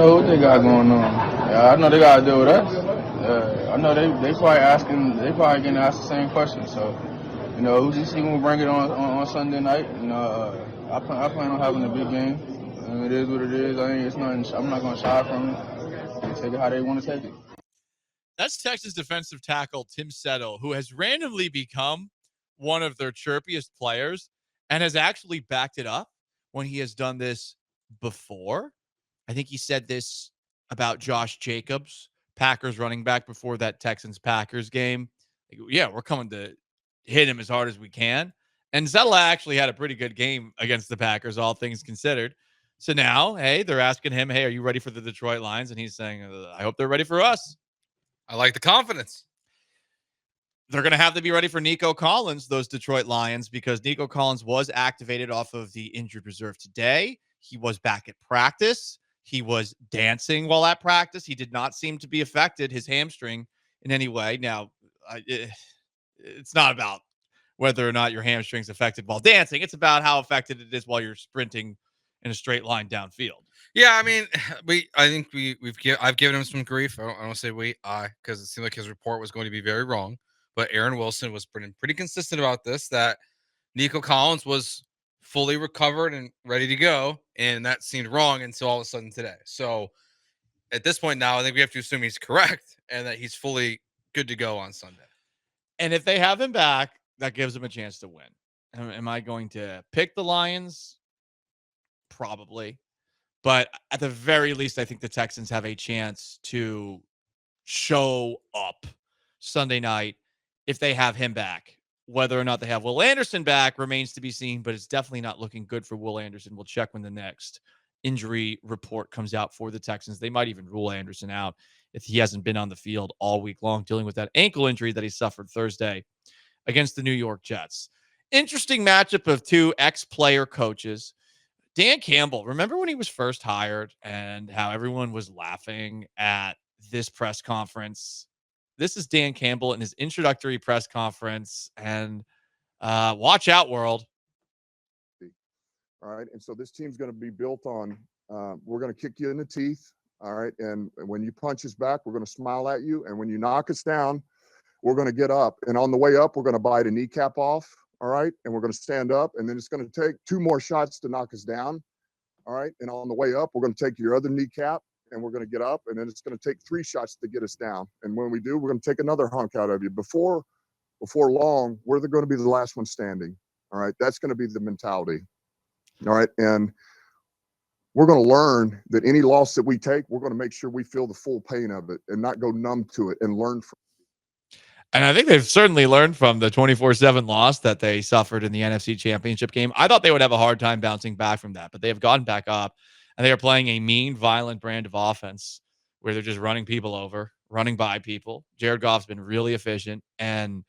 know what they got going on. Yeah, I know they got to deal with us. I know they probably getting asked the same question. So, who's this team will bring it on Sunday night? I plan on having a big game. It is what it is. It's nothing. I'm not gonna shy from it. Take it how they want to take it. That's Texas defensive tackle Tim Settle, who has randomly become one of their chirpiest players and has actually backed it up when he has done this before. I think he said this about Josh Jacobs, Packers running back, before that Texans-Packers game. Yeah, we're coming to hit him as hard as we can. And Settle actually had a pretty good game against the Packers, all things considered. So now, hey, they're asking him, hey, are you ready for the Detroit Lions? And he's saying, I hope they're ready for us. I like the confidence. They're going to have to be ready for Nico Collins, those Detroit Lions, because Nico Collins was activated off of the injured reserve today. He was back at practice. He was dancing while at practice. He did not seem to be affected, his hamstring, in any way. Now, it's not about whether or not your hamstring's affected while dancing. It's about how affected it is while you're sprinting in a straight line downfield. Yeah, I mean, I've given him some grief. I don't say because it seemed like his report was going to be very wrong. But Aaron Wilson was pretty consistent about this, that Nico Collins was fully recovered and ready to go, and that seemed wrong until all of a sudden today. So at this point now, I think we have to assume he's correct and that he's fully good to go on Sunday. And if they have him back, that gives them a chance to win. Am I going to pick the Lions? Probably. But at the very least, I think the Texans have a chance to show up Sunday night if they have him back. Whether or not they have Will Anderson back remains to be seen, but it's definitely not looking good for Will Anderson. We'll check when the next injury report comes out for the Texans. They might even rule Anderson out if he hasn't been on the field all week long, dealing with that ankle injury that he suffered Thursday against the New York Jets. Interesting matchup of two ex-player coaches. Dan Campbell, remember when he was first hired and how everyone was laughing at this press conference? This is Dan Campbell in his introductory press conference, and watch out, world. All right, and so this team's going to be built on, we're going to kick you in the teeth, all right, and when you punch us back, we're going to smile at you, and when you knock us down, we're going to get up, and on the way up, we're going to bite a kneecap off, all right, and we're going to stand up, and then it's going to take 2 more shots to knock us down, all right, and on the way up, we're going to take your other kneecap, and we're going to get up, and then it's going to take 3 shots to get us down. And when we do, we're going to take another hunk out of you. Before long, we're going to be the last one standing. All right, that's going to be the mentality. All right, and we're going to learn that any loss that we take, we're going to make sure we feel the full pain of it and not go numb to it and learn from it. And I think they've certainly learned from the 24-7 loss that they suffered in the NFC Championship game. I thought they would have a hard time bouncing back from that, but they have gotten back up. And they are playing a mean, violent brand of offense where they're just running people over, running by people. Jared Goff's been really efficient. And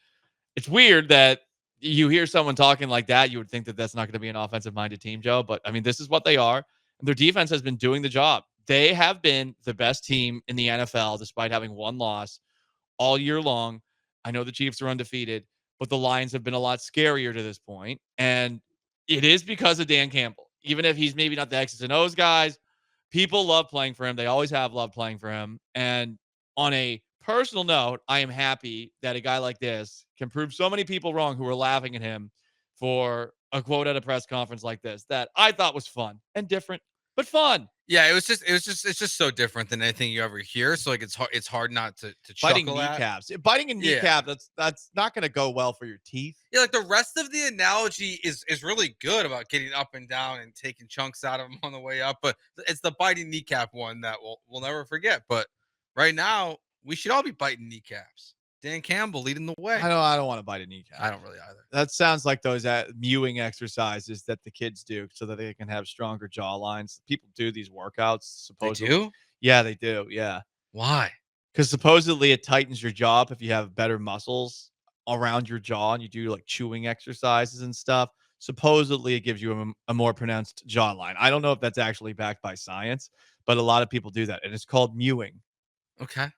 it's weird that you hear someone talking like that. You would think that that's not going to be an offensive-minded team, Joe. But, I mean, this is what they are. And their defense has been doing the job. They have been the best team in the NFL despite having 1 loss all year long. I know the Chiefs are undefeated, but the Lions have been a lot scarier to this point. And it is because of Dan Campbell. Even if he's maybe not the X's and O's guys, people love playing for him. They always have loved playing for him. And on a personal note, I am happy that a guy like this can prove so many people wrong who were laughing at him for a quote at a press conference like this that I thought was fun and different, but fun. Yeah, it's just so different than anything you ever hear. So like it's hard not to Biting chuckle at. kneecaps. Biting a kneecap, that's not going to go well for your teeth. Yeah, like the rest of the analogy is really good about getting up and down and taking chunks out of them on the way up. But it's the biting kneecap one that we'll never forget. But right now, we should all be biting kneecaps. Dan Campbell leading the way. I don't want to bite a kneecap. I don't really either. That sounds like those mewing exercises that the kids do so that they can have stronger jaw lines. People do these workouts, supposedly. They do? Yeah, they do. Yeah. Why? Because supposedly it tightens your jaw up if you have better muscles around your jaw and you do like chewing exercises and stuff. Supposedly it gives you a more pronounced jawline. I don't know if that's actually backed by science, but a lot of people do that. And it's called mewing. Okay.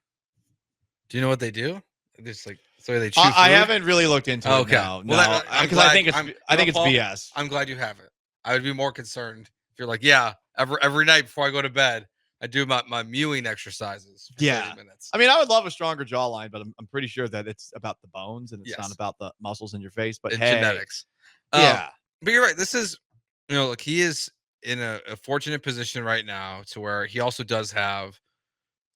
Do you know what they do? Just like so they chew food? I haven't really looked into it. Okay. No, Well, because I think it's BS. I'm glad you have it. I would be more concerned if you're like, yeah, every night before I go to bed, I do my mewing exercises for Yeah. 30 minutes. I mean, I would love a stronger jawline, but I'm pretty sure that it's about the bones and it's not Yes. about the muscles in your face. But And hey, genetics. yeah, But you're right. This is, look, he is in a fortunate position right now to where he also does have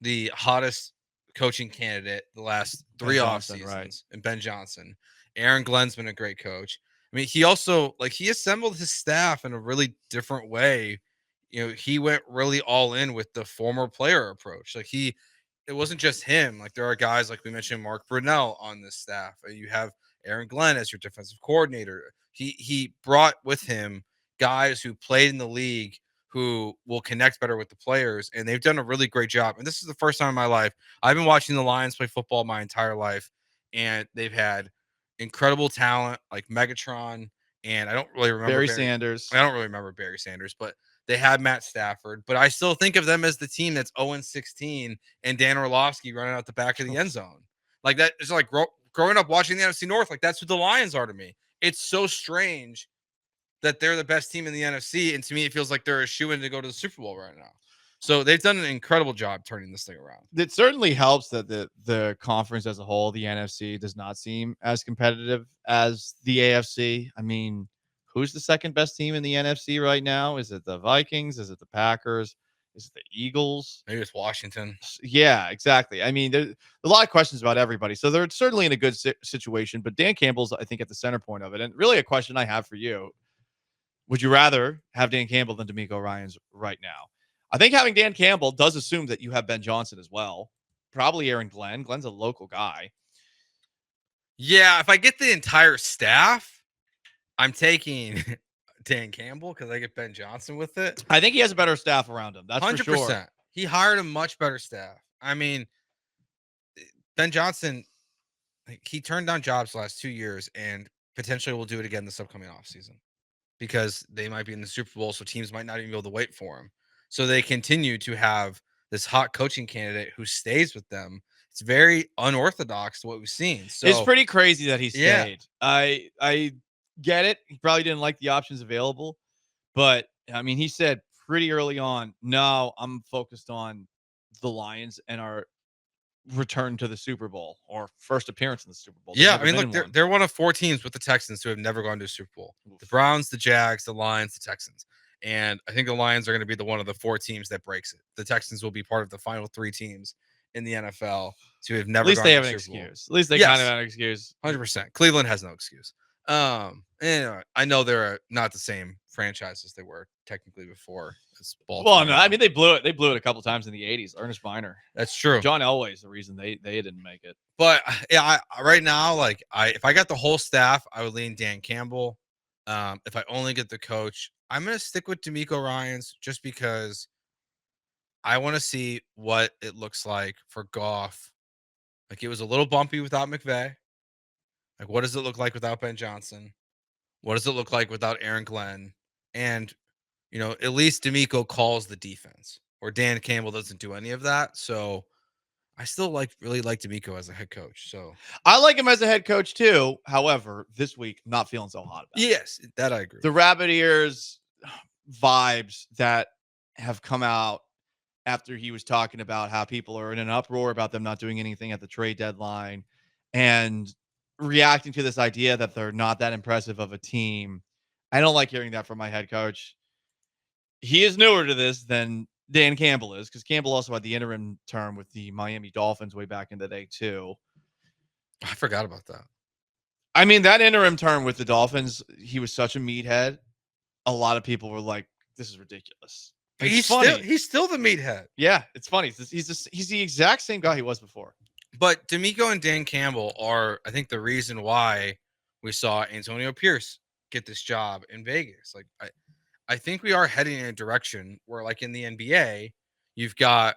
the hottest coaching candidate the last Ben 3 off Johnson, seasons, right. and Ben Johnson. Aaron Glenn's been a great coach. I mean, he also he assembled his staff in a really different way. He went really all in with the former player approach. It wasn't just him. Like, there are guys like we mentioned, Mark Brunell on this staff. You have Aaron Glenn as your defensive coordinator. He brought with him guys who played in the league who will connect better with the players, and they've done a really great job. And this is the first time in my life I've been watching the Lions play football my entire life, and they've had incredible talent like Megatron, and I don't really remember Barry Sanders. I don't really remember Barry Sanders, but they had Matt Stafford. But I still think of them as the team that's 0-16 and Dan Orlovsky running out the back of the end zone. Like, that is like growing up watching the NFC North. Like, that's what the Lions are to me. It's so strange that they're the best team in the NFC, and to me, it feels like they're a shoo-in to go to the Super Bowl right now. So they've done an incredible job turning this thing around. It certainly helps that the conference as a whole, the NFC, does not seem as competitive as the AFC. I mean, who's the second best team in the NFC right now? Is it the Vikings? Is it the Packers? Is it the Eagles? Maybe it's Washington. Yeah, exactly. I mean, there's a lot of questions about everybody. So they're certainly in a good situation, but Dan Campbell's, I think, at the center point of it. And really a question I have for you. Would you rather have Dan Campbell than D'Amico Ryans right now? I think having Dan Campbell does assume that you have Ben Johnson as well. Probably Aaron Glenn. Glenn's a local guy. Yeah, if I get the entire staff, I'm taking Dan Campbell because I get Ben Johnson with it. I think he has a better staff around him. That's 100%. For sure. He hired a much better staff. I mean, Ben Johnson, he turned down jobs the last 2 years and potentially will do it again this upcoming offseason because they might be in the Super Bowl, so teams might not even be able to wait for him. So they continue to have this hot coaching candidate who stays with them. It's very unorthodox to what we've seen. So it's pretty crazy that he stayed. Yeah. I get it. He probably didn't like the options available, but I mean, he said pretty early on, no, I'm focused on the Lions and our return to the Super Bowl or first appearance in the Super Bowl. Yeah, I mean, look, they're one of 4 teams with the Texans who have never gone to a Super Bowl. The Browns, the Jags, the Lions, the Texans. And I think the Lions are going to be one of the 4 teams that breaks it. The Texans will be part of the final 3 teams in the NFL to have never. At least gone they to have the an Super Bowl. excuse. At least they kind of have an excuse. 100%. Cleveland has no excuse. Anyway, I know they're not the same franchise as they were technically before. Well, no, I mean, they blew it. They blew it a couple times in the 80s. Ernest Biner. That's true. John Elway's the reason they didn't make it. But yeah, right now, if I got the whole staff, I would lean Dan Campbell. If I only get the coach, I'm gonna stick with D'Amico Ryans just because I want to see what it looks like for Goff. Like, it was a little bumpy without McVay. Like, what does it look like without Ben Johnson? What does it look like without Aaron Glenn? And at least D'Amico calls the defense, or Dan Campbell doesn't do any of that. So I still really like D'Amico as a head coach. So I like him as a head coach too. However, this week, I'm not feeling so hot about it. Yes, that I agree. The Rabbit Ears vibes that have come out after he was talking about how people are in an uproar about them not doing anything at the trade deadline and reacting to this idea that they're not that impressive of a team. I don't like hearing that from my head coach. He is newer to this than Dan Campbell is, because Campbell also had the interim term with the Miami Dolphins way back in the day too. I forgot about that. I mean, that interim term with the Dolphins, he was such a meathead. A lot of people were like, this is ridiculous. He's still the meathead. Yeah, it's funny. He's the exact same guy he was before. But D'Amico and Dan Campbell are, I think, the reason why we saw Antonio Pierce get this job in Vegas. Like, I think we are heading in a direction where, like in the NBA, you've got,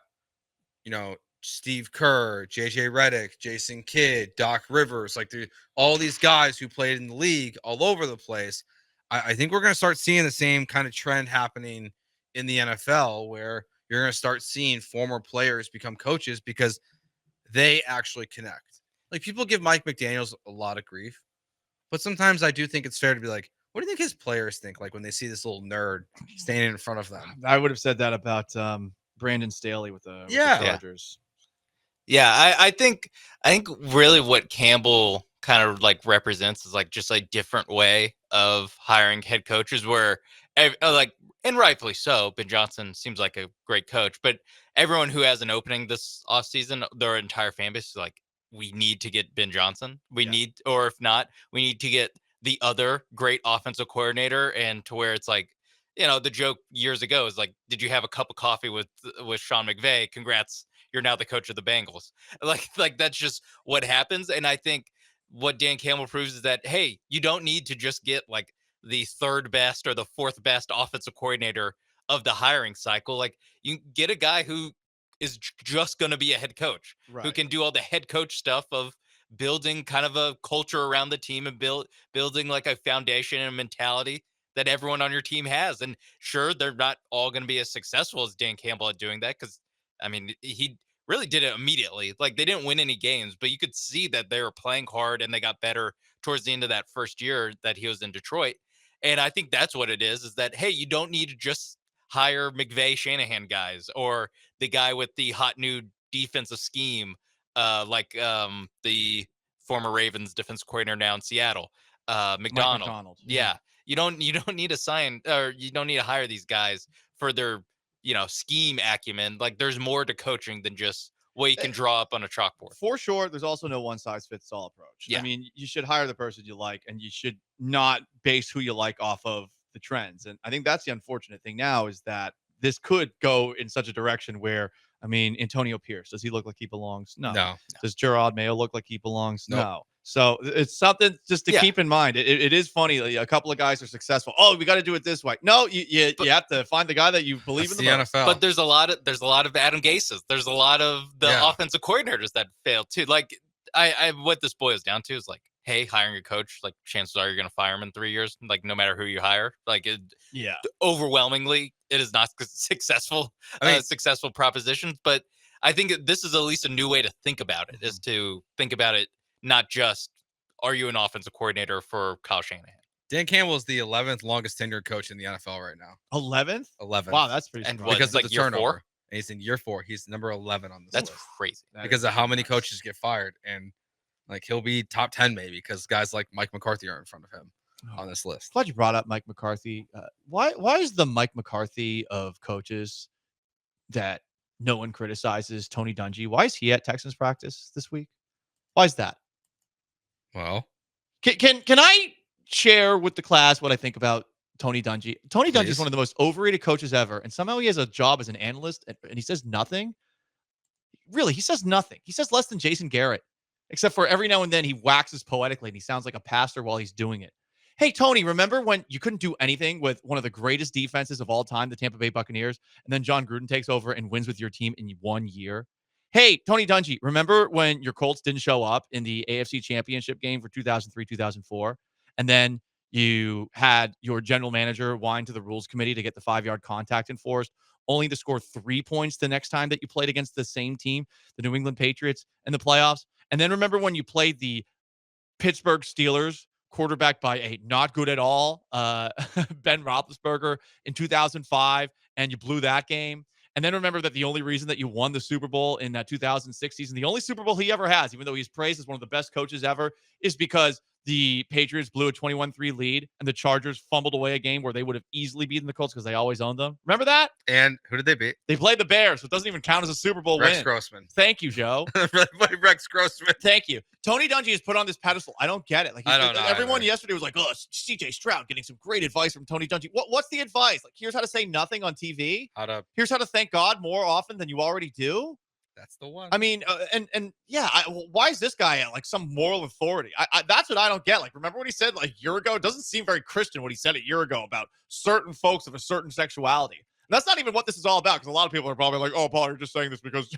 Steve Kerr, JJ Redick, Jason Kidd, Doc Rivers, like all these guys who played in the league all over the place. I think we're going to start seeing the same kind of trend happening in the NFL, where you're going to start seeing former players become coaches because they actually connect. Like, people give Mike McDaniels a lot of grief, but sometimes I do think it's fair to be like, what do you think his players think, like when they see this little nerd standing in front of them? I would have said that about Brandon Staley with the Yeah. Chargers. Yeah, I think really what Campbell kind of like represents is like just a different way of hiring head coaches where like, and rightfully so, Ben Johnson seems like a great coach, but everyone who has an opening this offseason, their entire fan base is like, we need to get Ben Johnson. We need, or if not, we need to get the other great offensive coordinator. And to where it's like, the joke years ago is like, did you have a cup of coffee with Sean McVay? Congrats, you're now the coach of the Bengals. Like that's just what happens. And I think what Dan Campbell proves is that, hey, you don't need to just get like the third best or the fourth best offensive coordinator of the hiring cycle. Like you get a guy who is just going to be a head coach, who can do all the head coach stuff of building kind of a culture around the team and building like a foundation and mentality that everyone on your team has. And sure, they're not all going to be as successful as Dan Campbell at doing that, because I mean, he really did it immediately. Like they didn't win any games, but you could see that they were playing hard and they got better towards the end of that first year that he was in Detroit. And I think that's what it is that, hey, you don't need to just hire McVay Shanahan guys or the guy with the hot new defensive scheme, like the former Ravens defensive coordinator now in Seattle, McDonald. McDonald. Yeah. You don't need to sign, or you don't need to hire these guys for their scheme acumen. Like there's more to coaching than just what you can draw up on a chalkboard. For sure, there's also no one size fits all approach. Yeah. I mean, you should hire the person you like, and you should not base who you like off of the trends. And I think that's the unfortunate thing now is that this could go in such a direction where, I mean, Antonio Pierce, does he look like he belongs? No. Does Gerard Mayo look like he belongs? Nope. No. So it's something just to keep in mind. It is funny. Like, a couple of guys are successful. Oh, we got to do it this way. No, you have to find the guy that you believe in the most. NFL. But there's a lot of Adam Gases. There's a lot of the offensive coordinators that fail too. Like I what this boils down to is like, hey, hiring a coach, like chances are you're going to fire him in 3 years. Like no matter who you hire, like overwhelmingly it is not successful. Successful propositions. But I think this is at least a new way to think about it. Is to think about it. Not just, are you an offensive coordinator for Kyle Shanahan? Dan Campbell is the 11th longest tenured coach in the NFL right now. 11th? 11th. Wow, that's pretty And strong. because like of the year turnover. 4? And he's in year 4. He's number 11 on this That's list. crazy. Because of how many coaches get fired. And like he'll be top 10 maybe because guys like Mike McCarthy are in front of him on this list. Glad you brought up Mike McCarthy. Why is the Mike McCarthy of coaches that no one criticizes Tony Dungy? Why is he at Texans practice this week? Why is that? Well, can I share with the class what I think about Tony Dungy? Tony Dungy is one of the most overrated coaches ever, and somehow he has a job as an analyst, and he says nothing. Really, he says nothing. He says less than Jason Garrett, except for every now and then he waxes poetically, and he sounds like a pastor while he's doing it. Hey, Tony, remember when you couldn't do anything with one of the greatest defenses of all time, the Tampa Bay Buccaneers, and then John Gruden takes over and wins with your team in 1 year? Hey, Tony Dungy, remember when your Colts didn't show up in the AFC Championship game for 2003-2004? And then you had your general manager whine to the rules committee to get the 5-yard contact enforced, only to score 3 points the next time that you played against the same team, the New England Patriots, in the playoffs? And then remember when you played the Pittsburgh Steelers, quarterbacked by a not good at all Ben Roethlisberger in 2005, and you blew that game? And then remember that the only reason that you won the Super Bowl in that 2006 season, the only Super Bowl he ever has, even though he's praised as one of the best coaches ever, is because the Patriots blew a 21-3 lead and the Chargers fumbled away a game where they would have easily beaten the Colts because they always owned them. Remember that? and who did they beat? They played the Bears, so it doesn't even count as a Super Bowl Rex win. Grossman. Thank you, Joe. Rex Grossman. Thank you. Tony Dungy is put on this pedestal. I don't get it. Like I don't know everyone either. yesterday was like, "Oh, CJ Stroud getting some great advice from Tony Dungy." What's the advice? Like, here's how to say nothing on TV. Here's how to thank God more often than you already do. That's the one. I mean, why is this guy like some moral authority? That's what I don't get. Like, remember what he said like a year ago? It doesn't seem very Christian what he said a year ago about certain folks of a certain sexuality. And that's not even what this is all about, because a lot of people are probably like, "Oh, Paul, you're just saying this because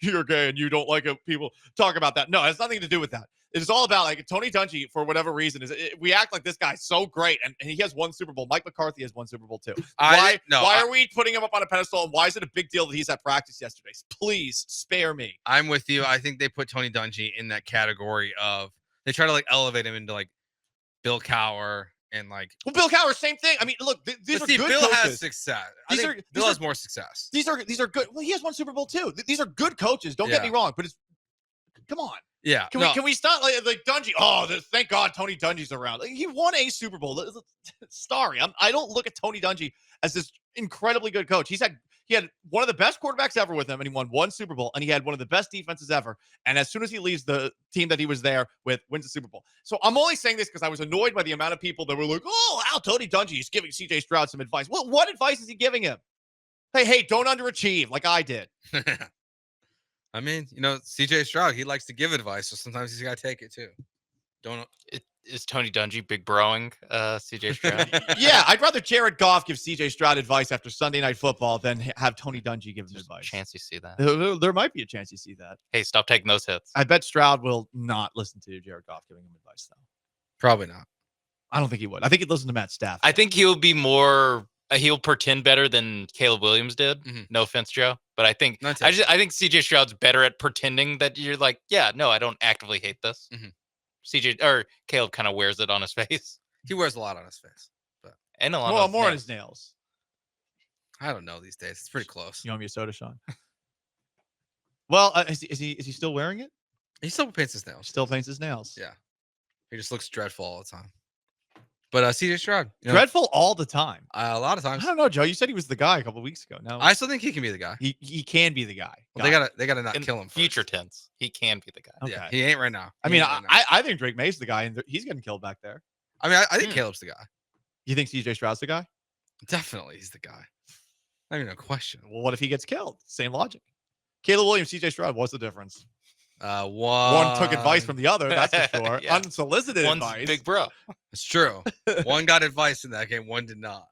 you're gay and you don't like it. People talk about that." No, it has nothing to do with that. It's all about like Tony Dungy, for whatever reason, we act like this guy's so great, and he has one Super Bowl. Mike McCarthy has one Super Bowl too. Why are we putting him up on a pedestal, and why is it a big deal that he's at practice yesterday? Please spare me. I'm with you. I think they put Tony Dungy in that category of, they try to like elevate him into like Bill Cowher and like. Well, Bill Cowher, same thing. I mean, look, these are good Bill coaches. has success. Bill has more success. These are good. Well, he has won Super Bowl too. These are good coaches. Don't get me wrong, but come on. Yeah. Can we stop like Dungy? Oh, thank God Tony Dungy's around. Like, he won a Super Bowl. Sorry, I don't look at Tony Dungy as this incredibly good coach. He had one of the best quarterbacks ever with him, and he won one Super Bowl, and he had one of the best defenses ever. And as soon as he leaves the team that he was there with, wins the Super Bowl. So I'm only saying this because I was annoyed by the amount of people that were like, "Oh, wow, Tony Dungy is giving CJ Stroud some advice." Well, what advice is he giving him? Hey, don't underachieve like I did. I mean, CJ Stroud, he likes to give advice, so sometimes he's got to take it too. Is Tony Dungy big broing CJ Stroud? Yeah, I'd rather Jared Goff give CJ Stroud advice after Sunday Night Football than have Tony Dungy give him advice. Chance you see that. There might be a chance you see that. Hey, stop taking those hits. I bet Stroud will not listen to Jared Goff giving him advice, though. Probably not. I don't think he would. I think he'd listen to Matt Stafford. I think he'll be more. He'll pretend better than Caleb Williams did. Mhm. No offense, Joe, but I think I think CJ Stroud's better at pretending that you're like, yeah, no, I don't actively hate this. Mhm. CJ or Caleb kind of wears it on his face. He wears a lot on his face, but And a lot more on his nails. I don't know these days. It's pretty close. You want me a soda, Sean? Well, is he still wearing it? He still paints his nails. Still paints his nails. Yeah. He just looks dreadful all the time. But CJ Stroud, Dreadful all the time. A lot of I times. don't know, Joe. You said he was the guy a couple of weeks ago. No, I still think he can be the guy. he can be the guy. Well, they gotta not In kill him. First. future tense, he can be the guy. Okay. Yeah, he ain't right now. I mean, I think Drake May's the guy, and he's getting killed back there. I mean, I think Caleb's the guy. You think CJ Stroud's the guy? Definitely, he's the guy. Not even a question. Well, what if he gets killed? Same logic. Caleb Williams, CJ Stroud. What's the difference? One took advice from the other. That's for sure. Yeah. Unsolicited One's advice. big bro. It's true. One got advice in that game. One did not.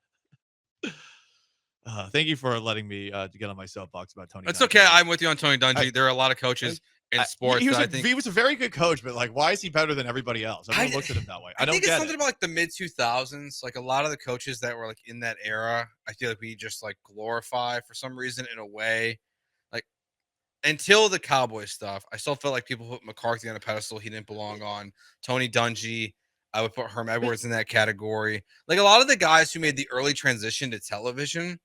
Thank you for letting me to get on my soapbox about Tony. It's Dungy. okay. I'm with you on Tony Dungy. There are a lot of coaches in sports He was, that I think he was a very good coach, but like, why is he better than everybody else? Everyone looks at him that way. I don't think get it's something it. about like the mid 2000s. Like a lot of the coaches that were like in that era, I feel like we just like glorify for some reason in a way. Like until the Cowboys stuff, I still felt like people put McCarthy on a pedestal he didn't belong on. Tony Dungy, I would put Herm Edwards in that category. Like a lot of the guys who made the early transition to television,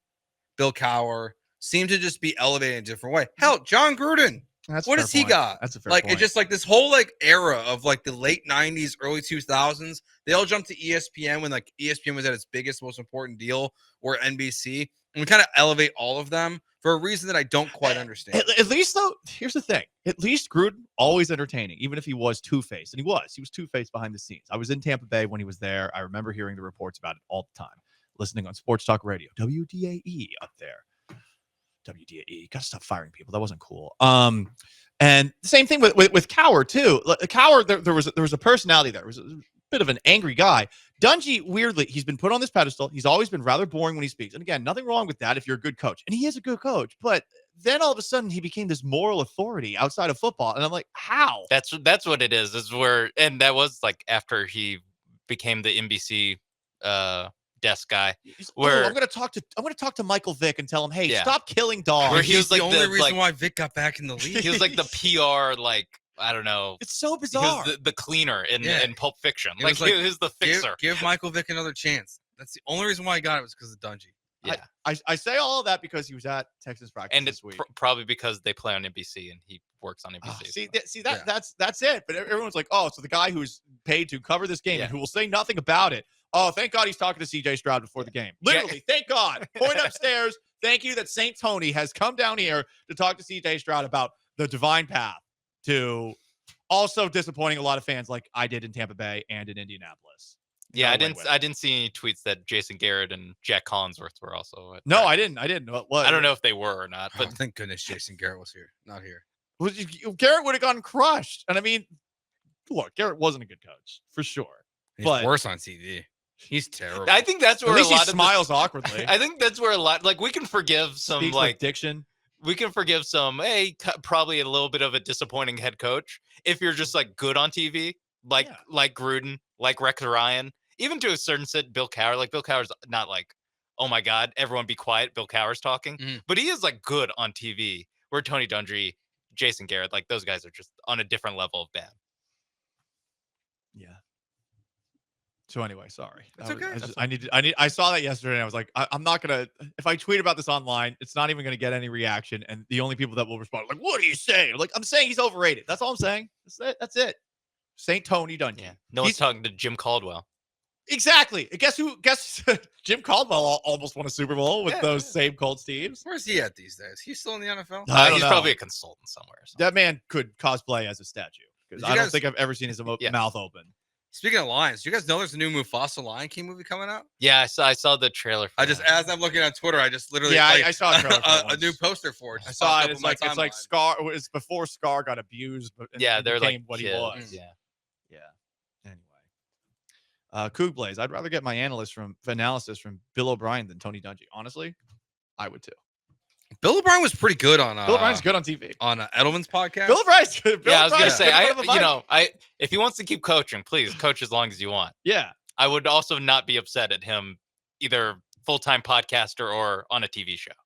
Bill Cowher, seem to just be elevated in a different way. Hell, John Gruden. What does he got? That's a fair like point. it's just like this whole like era of like the late 90s, early 2000s. They all jumped to ESPN when like ESPN was at its biggest, most important deal, or NBC. And we kind of elevate all of them for a reason that I don't quite understand. At least though, here's the thing. At least Gruden always entertaining, even if he was two-faced, and he was two-faced behind the scenes. I was in Tampa Bay when he was there. I remember hearing the reports about it all the time, listening on Sports Talk Radio, WDAE up there. WDAE, gotta stop firing people. That wasn't cool. And the same thing with Cowher too. Cowher, there was a personality there. It was a bit of an angry guy. Dungy, weirdly, he's been put on this pedestal. He's always been rather boring when he speaks. And again, nothing wrong with that if you're a good coach. And he is a good coach. But then all of a sudden he became this moral authority outside of football. And I'm like, how? That's what it is. Is where, and that was like after he became the NBC desk guy. Where I'm gonna talk to Michael Vick and tell him, hey, Yeah. stop killing dogs. Where He's he was the like only the- reason like- why Vic got back in the league. he was like the PR, like I don't know. It's so He bizarre. was the cleaner in Pulp Fiction. It Like was like, he was the fixer. Give Michael Vick another chance. That's the only reason why he got it was because of Dungy. Yeah, I say all of that because he was at Texas practice and this it's week. probably because they play on NBC and he works on NBC. That's it. But everyone's like, oh, so the guy who's paid to cover this game and who will say nothing about it. Oh, thank God he's talking to CJ Stroud before the game. Literally, thank God. Point upstairs. Thank you that St. Tony has come down here to talk to CJ Stroud about the divine path to also disappointing a lot of fans like I did in Tampa Bay and in Indianapolis. Yeah, No I way didn't. with I didn't see any tweets that Jason Garrett and Jack Collinsworth were also. At No, practice. I didn't. What? I don't know if they were or not, But but thank goodness Jason Garrett was here, not here. Garrett would have gotten crushed. And I mean, look, Garrett wasn't a good coach for sure. He's But- worse on TV. He's terrible. I think that's At where a least he lot of smiles awkwardly. I think that's where a lot. Like we can forgive some Speaks like with diction. we can forgive some. Hey, probably a little bit of a disappointing head coach if you're just like good on TV, like Gruden, like Rex Ryan, even to a certain extent, Bill Cowher. Like Bill Cowher's not like, oh my God, everyone be quiet. Bill Cowher's talking, but he is like good on TV. Where Tony Dungy, Jason Garrett, like those guys are just on a different level of bad. Yeah. So anyway, sorry. It's That was- okay. I saw that yesterday and I was like, I'm not going to, if I tweet about this online, it's not even going to get any reaction. And the only people that will respond are like, what are you saying? Like, I'm saying he's overrated. That's all I'm saying. That's it. St. Tony Dungy. Yeah. No one's talking to Jim Caldwell. Exactly. Guess Jim Caldwell almost won a Super Bowl with those same Colts teams. Where's he at these days? He's still in the NFL? I don't He's know. probably a consultant somewhere. Or something. That man could cosplay as a statue. Because I don't think I've ever seen his mouth open. Speaking of lions, do you guys know there's a new Mufasa Lion King movie coming out? Yeah, I saw the trailer. For As I'm looking on Twitter, I just literally I saw a trailer for a new poster for it. I saw it. It's like Scar. It's before Scar got abused, but they're like what kids. he was. Yeah. Anyway, Coog Blaze. I'd rather get my analysis from Bill O'Brien than Tony Dungy. Honestly, I would too. Bill O'Brien was pretty good on. Bill O'Brien's good on TV. On Edelman's podcast. Bill O'Brien's good. I was gonna say, if he wants to keep coaching, please coach as long as you want. Yeah. I would also not be upset at him either full-time podcaster or on a TV show.